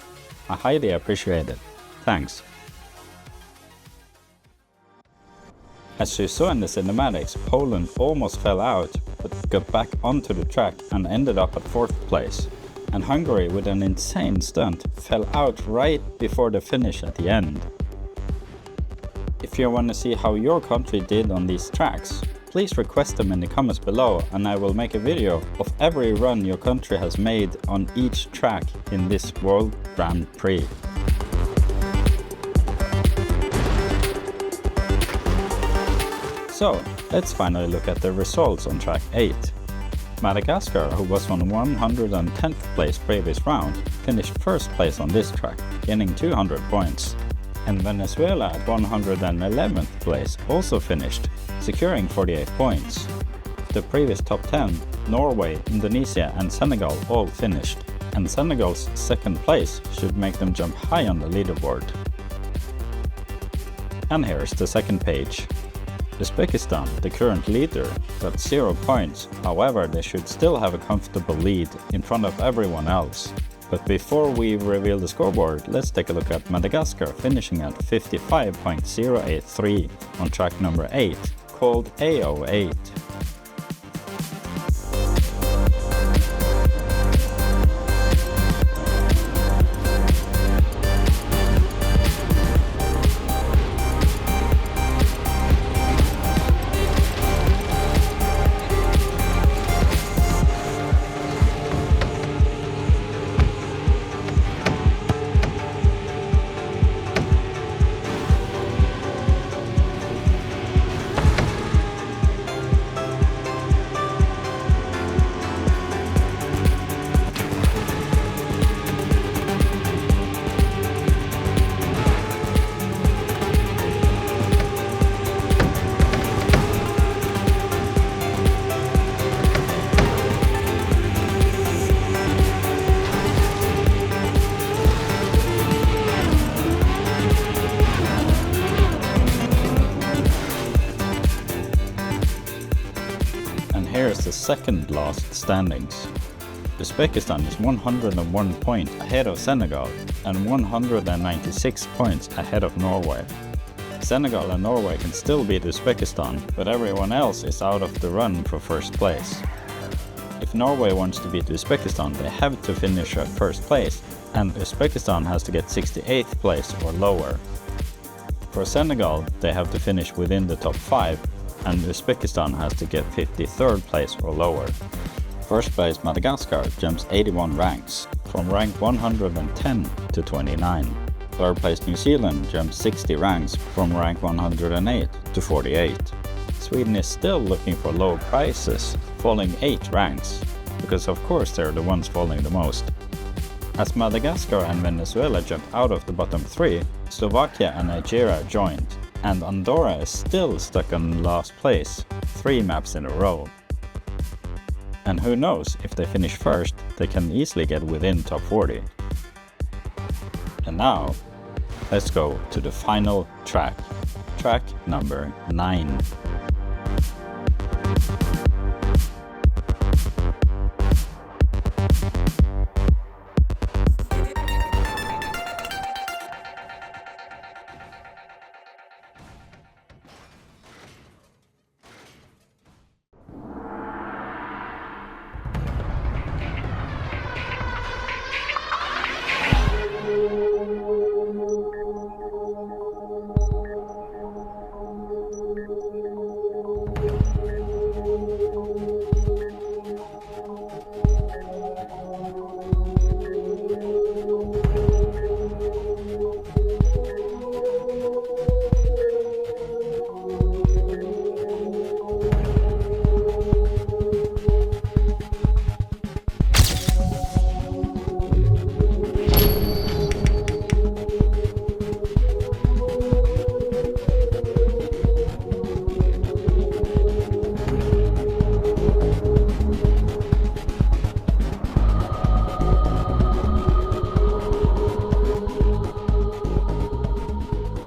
S1: I highly appreciate it. Thanks. As you saw in the cinematics, Poland almost fell out, but got back onto the track and ended up at 4th place. And Hungary, with an insane stunt, fell out right before the finish at the end. If you want to see how your country did on these tracks, please request them in the comments below and I will make a video of every run your country has made on each track in this World Grand Prix. So, let's finally look at the results on track 8. Madagascar, who was on 110th place previous round, finished 1st place on this track, gaining 200 points. And Venezuela at 111th place also finished, securing 48 points. The previous top 10, Norway, Indonesia and Senegal all finished, and Senegal's 2nd place should make them jump high on the leaderboard. And here's the second page. Uzbekistan, the current leader, got 0 points, however they should still have a comfortable lead in front of everyone else. But before we reveal the scoreboard, let's take a look at Madagascar finishing at 55.083 on track number 8, called A08. Here's the second last standings. Uzbekistan is 101 points ahead of Senegal and 196 points ahead of Norway. Senegal and Norway can still beat Uzbekistan, but everyone else is out of the run for 1st place. If Norway wants to beat Uzbekistan, they have to finish at 1st place, and Uzbekistan has to get 68th place or lower. For Senegal, they have to finish within the top 5, and Uzbekistan has to get 53rd place or lower. 1st place Madagascar jumps 81 ranks, from rank 110 to 29. 3rd place New Zealand jumps 60 ranks, from rank 108 to 48. Sweden is still looking for low prices, falling 8 ranks, because of course they're the ones falling the most. As Madagascar and Venezuela jumped out of the bottom 3, Slovakia and Nigeria joined, and Andorra is still stuck in last place, 3 maps in a row. And who knows, if they finish 1st, they can easily get within top 40. And now, let's go to the final track, track number 9.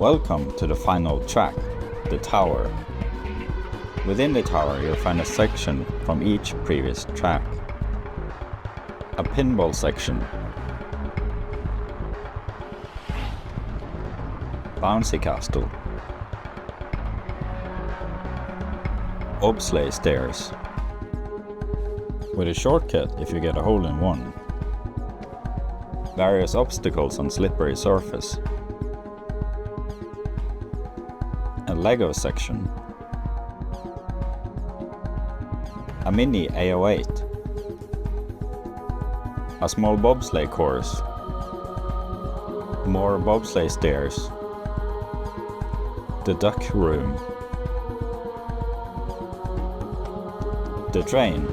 S1: Welcome to the final track, the tower. Within the tower you'll find a section from each previous track. A pinball section, bouncy castle, bobsleigh stairs, with a shortcut if you get a hole-in-one, various obstacles on slippery surface, a Lego section, a mini AO8, a small bobsleigh course, more bobsleigh stairs, the duck room, the train,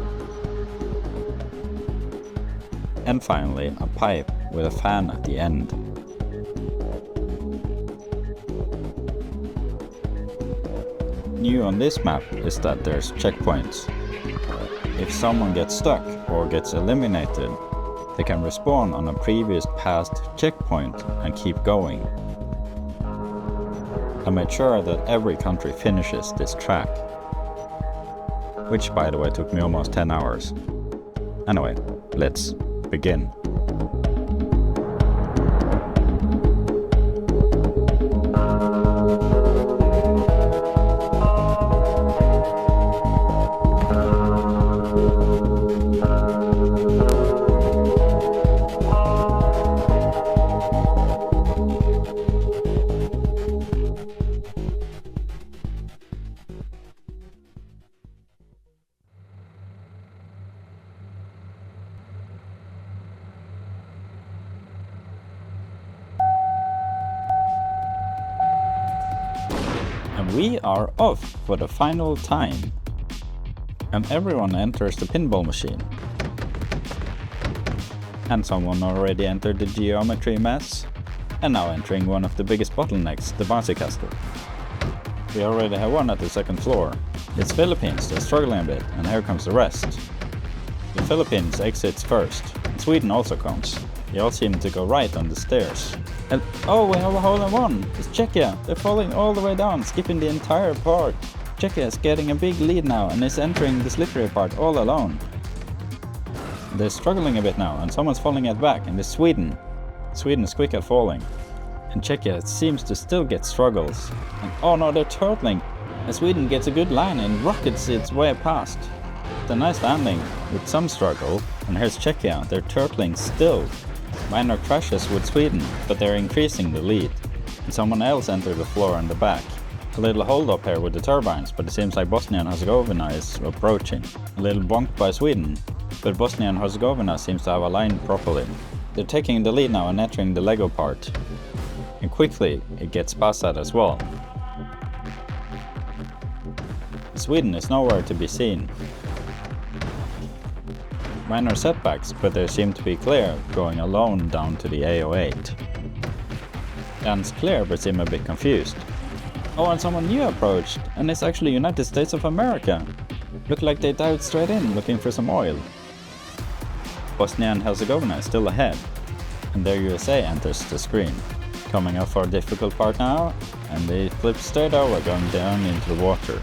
S1: and finally a pipe with a fan at the end. New on this map is that there's checkpoints. If someone gets stuck or gets eliminated, they can respawn on a previous past checkpoint and keep going. I made sure that every country finishes this track, which by the way took me almost 10 hours. Anyway, let's begin. We are off for the final time, and everyone enters the pinball machine. And someone already entered the geometry mess, and now entering one of the biggest bottlenecks, the bouncy castle. We already have one at the second floor. It's Philippines, they're struggling a bit, and here comes the rest. The Philippines exits first, and Sweden also comes. They all seem to go right on the stairs. And oh, we have a hole-in-one! It's Czechia! They're falling all the way down, skipping the entire part. Czechia is getting a big lead now and is entering the slippery part all alone. They're struggling a bit now and someone's falling at back, and it's Sweden. Sweden is quick at falling. And Czechia seems to still get struggles. And oh no, they're turtling! And Sweden gets a good line and rockets its way past. It's a nice landing with some struggle, and here's Czechia, they're turtling still. Minor crashes with Sweden, but they're increasing the lead. And someone else entered the floor in the back. A little hold up here with the turbines, but it seems like Bosnia and Herzegovina is approaching. A little bonk by Sweden, but Bosnia and Herzegovina seems to have aligned properly. They're taking the lead now and entering the Lego part. And quickly it gets past that as well. Sweden is nowhere to be seen. Minor setbacks, but they seem to be clear, going alone down to the AO8. Dan's clear, but seem a bit confused. Oh, and someone new approached, and it's actually United States of America. Look like they dived straight in, looking for some oil. Bosnia and Herzegovina is still ahead, and their USA enters the screen. Coming up for a difficult part now, and they flip straight over, going down into the water.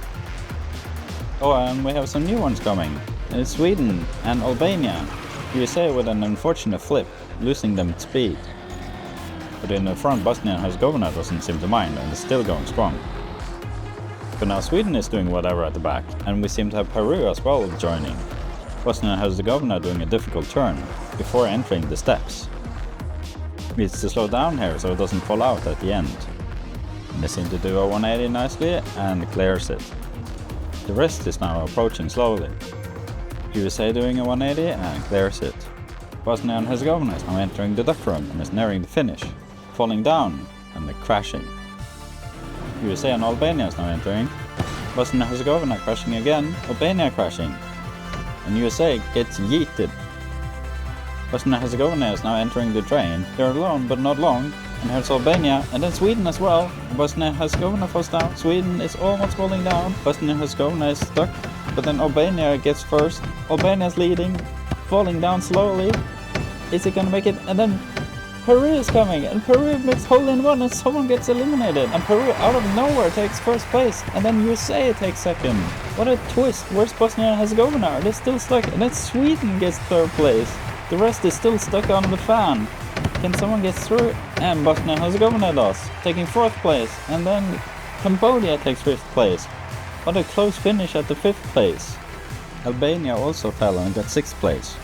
S1: Oh, and we have some new ones coming. It's Sweden and Albania. USA with an unfortunate flip, losing them speed. But in the front, Bosnia and Herzegovina doesn't seem to mind and is still going strong. But now Sweden is doing whatever at the back, and we seem to have Peru as well joining. Bosnia and Herzegovina doing a difficult turn before entering the steps. Needs to slow down here so it doesn't fall out at the end. And they seem to do a 180 nicely and clears it. The rest is now approaching slowly. USA doing a 180 and clears it. Bosnia and Herzegovina is now entering the duck room and is nearing the finish, falling down and crashing. USA and Albania is now entering. Bosnia and Herzegovina crashing again, Albania crashing. And USA gets yeeted. Bosnia and Herzegovina is now entering the drain. They're alone but not long. And here's Albania and then Sweden as well. Bosnia and Herzegovina falls down. Sweden is almost falling down. Bosnia and Herzegovina is stuck. But then Albania gets first. Albania is leading, falling down slowly. Is it gonna make it? And then Peru is coming, and Peru makes hole-in-one, and someone gets eliminated, and Peru out of nowhere takes first place, and then USA takes second. What a twist. Where's Bosnia and Herzegovina? They're still stuck, and then Sweden gets third place. The rest is still stuck on the fan. Can someone get through? And Bosnia and Herzegovina does, taking fourth place, and then Cambodia takes fifth place. What a close finish at the fifth place. Albania also fell and got sixth place.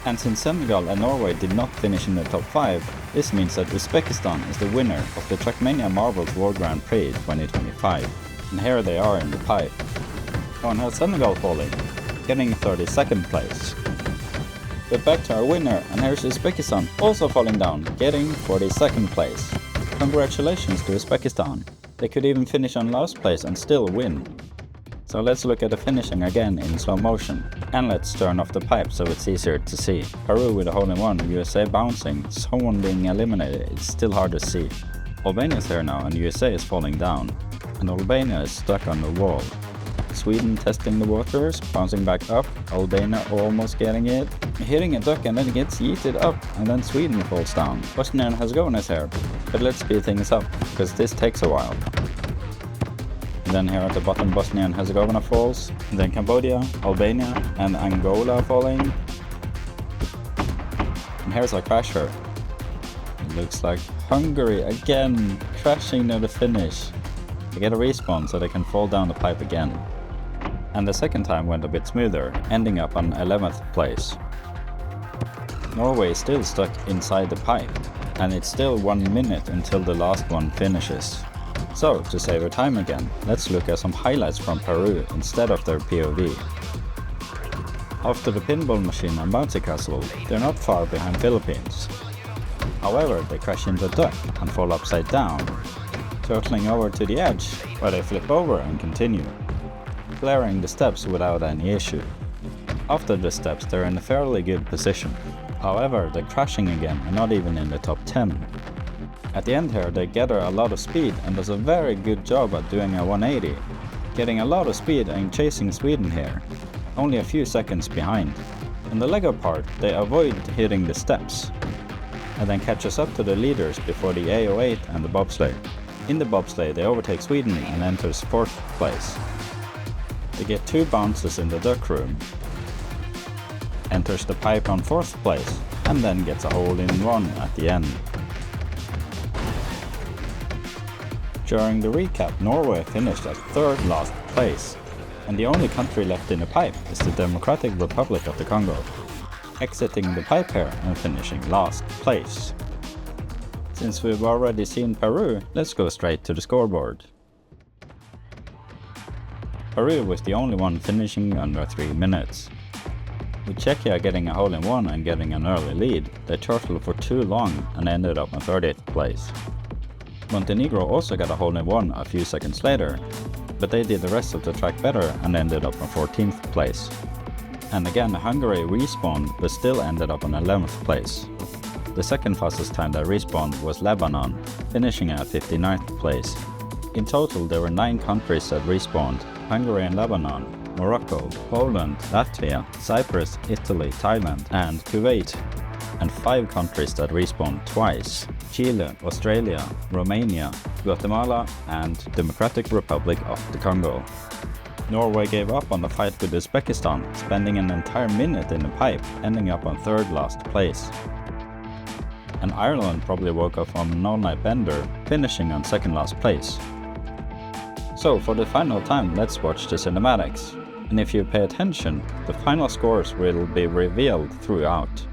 S1: And since Senegal and Norway did not finish in the top 5, this means that Uzbekistan is the winner of the Trackmania Marbles World Grand Prix 2025. And here they are in the pipe. Oh, and Senegal falling, getting 32nd place. But back to our winner, and here's Uzbekistan also falling down, getting 42nd place. Congratulations to Uzbekistan. They could even finish on last place and still win. So let's look at the finishing again in slow motion. And let's turn off the pipe so it's easier to see. Peru with a hole-in-one, USA bouncing, someone being eliminated, it's still hard to see. Albania is here now and USA is falling down. And Albania is stuck on the wall. Sweden testing the waters, bouncing back up, Albania almost getting it, hitting a duck and then it gets yeeted up, and then Sweden falls down. Bosnia and Herzegovina is here, but let's speed things up, because this takes a while. And then here at the bottom Bosnia and Herzegovina falls, and then Cambodia, Albania and Angola falling. And here's our crasher. It looks like Hungary again, crashing near the finish. They get a respawn so they can fall down the pipe again. And the second time went a bit smoother, ending up on 11th place. Norway is still stuck inside the pipe, and it's still 1 minute until the last one finishes. So, to save our time again, let's look at some highlights from Peru instead of their POV. After the pinball machine and bouncy castle, they're not far behind Philippines. However, they crash into a duck and fall upside down, turtling over to the edge, where they flip over and continue, clearing the steps without any issue. After the steps, they're in a fairly good position. However, they're crashing again and not even in the top 10. At the end here, they gather a lot of speed and does a very good job at doing a 180, getting a lot of speed and chasing Sweden here, only a few seconds behind. In the Lego part, they avoid hitting the steps, and then catches up to the leaders before the AO8 and the bobsleigh. In the bobsleigh, they overtake Sweden and enters 4th place. They get 2 bounces in the duck room, enters the pipe on 4th place, and then gets a hole-in-one at the end. During the recap, Norway finished at 3rd last place, and the only country left in the pipe is the Democratic Republic of the Congo, exiting the pipe here and finishing last place. Since we've already seen Peru, let's go straight to the scoreboard. Peru was the only one finishing under 3 minutes. With Czechia getting a hole-in-one and getting an early lead, they turtled for too long and ended up in 30th place. Montenegro also got a hole-in-one a few seconds later, but they did the rest of the track better and ended up in 14th place. And again Hungary respawned but still ended up in 11th place. The second fastest time that respawned was Lebanon, finishing at 59th place. In total there were 9 countries that respawned: Hungary and Lebanon, Morocco, Poland, Latvia, Cyprus, Italy, Thailand and Kuwait. And 5 countries that respawned twice: Chile, Australia, Romania, Guatemala and Democratic Republic of the Congo. Norway gave up on the fight with Uzbekistan, spending an entire minute in the pipe, ending up on 3rd last place. And Ireland probably woke up from an all-night bender, finishing on 2nd last place. So for the final time, let's watch the cinematics. And if you pay attention, the final scores will be revealed throughout.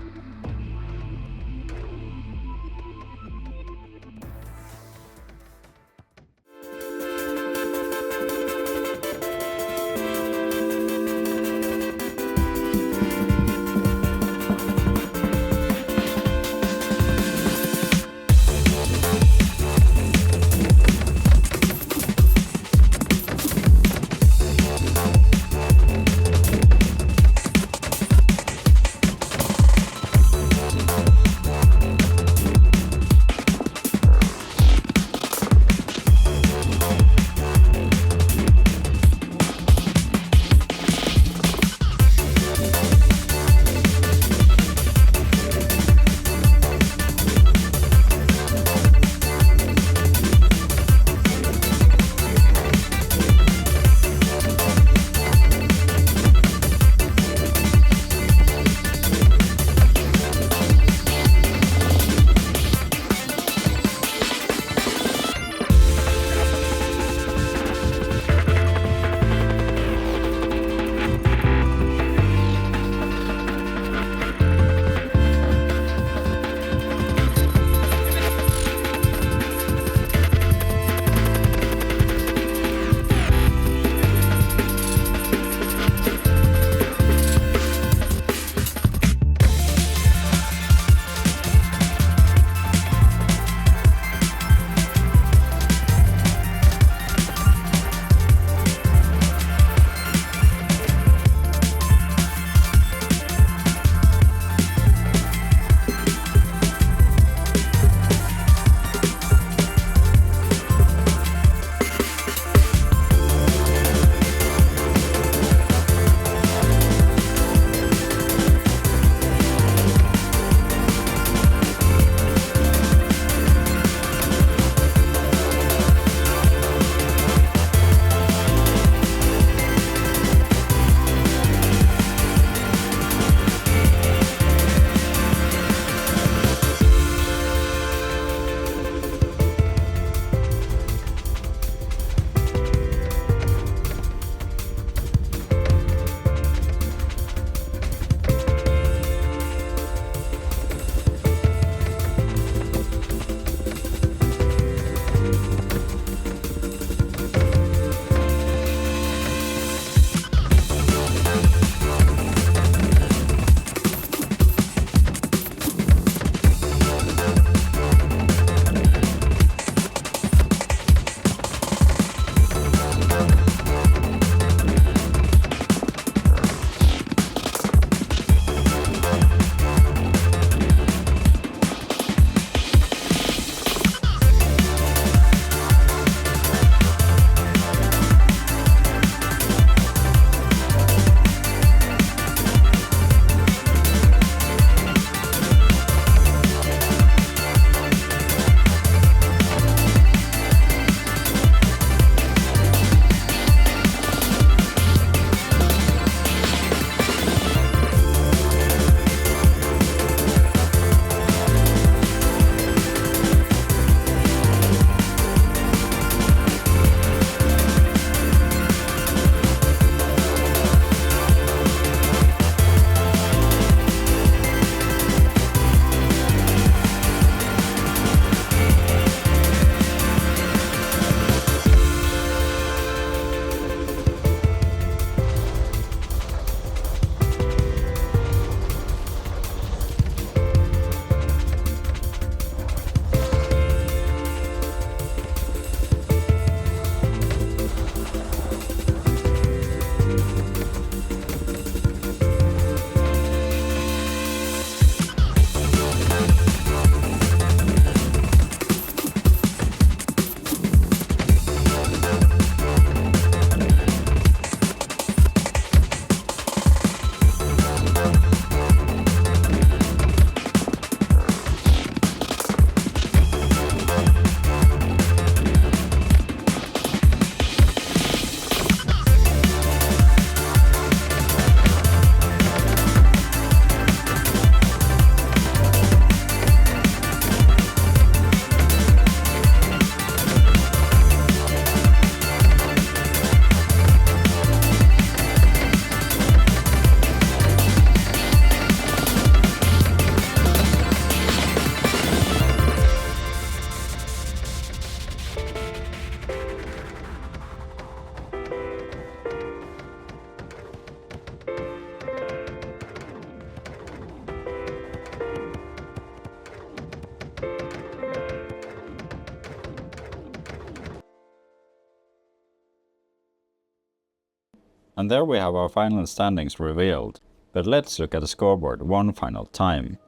S1: And there we have our final standings revealed, but let's look at the scoreboard one final time.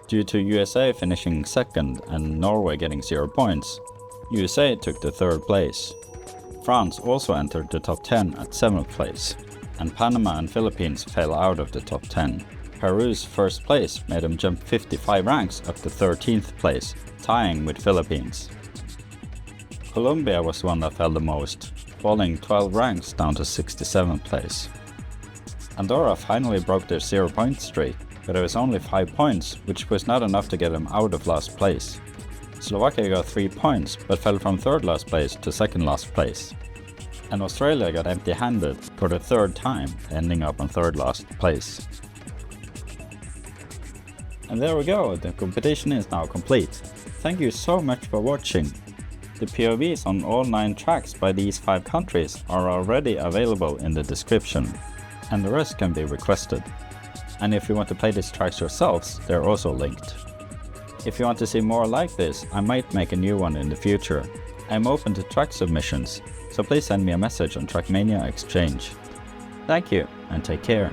S1: Due to USA finishing second and Norway getting 0 points, USA took the 3rd place. France also entered the top 10 at 7th place, and Panama and Philippines fell out of the top 10. Peru's 1st place made them jump 55 ranks up to 13th place, tying with Philippines. Colombia was the one that fell the most, falling 12 ranks down to 67th place. Andorra finally broke their 0-point streak, but it was only 5 points, which was not enough to get them out of last place. Slovakia got 3 points, but fell from 3rd last place to 2nd last place. And Australia got empty-handed for the 3rd time, ending up on 3rd last place. And there we go, the competition is now complete. Thank you so much for watching. The POVs on all 9 tracks by these 5 countries are already available in the description, and the rest can be requested. And if you want to play these tracks yourselves, they're also linked. If you want to see more like this, I might make a new one in the future. I'm open to track submissions, so please send me a message on Trackmania Exchange. Thank you, and take care.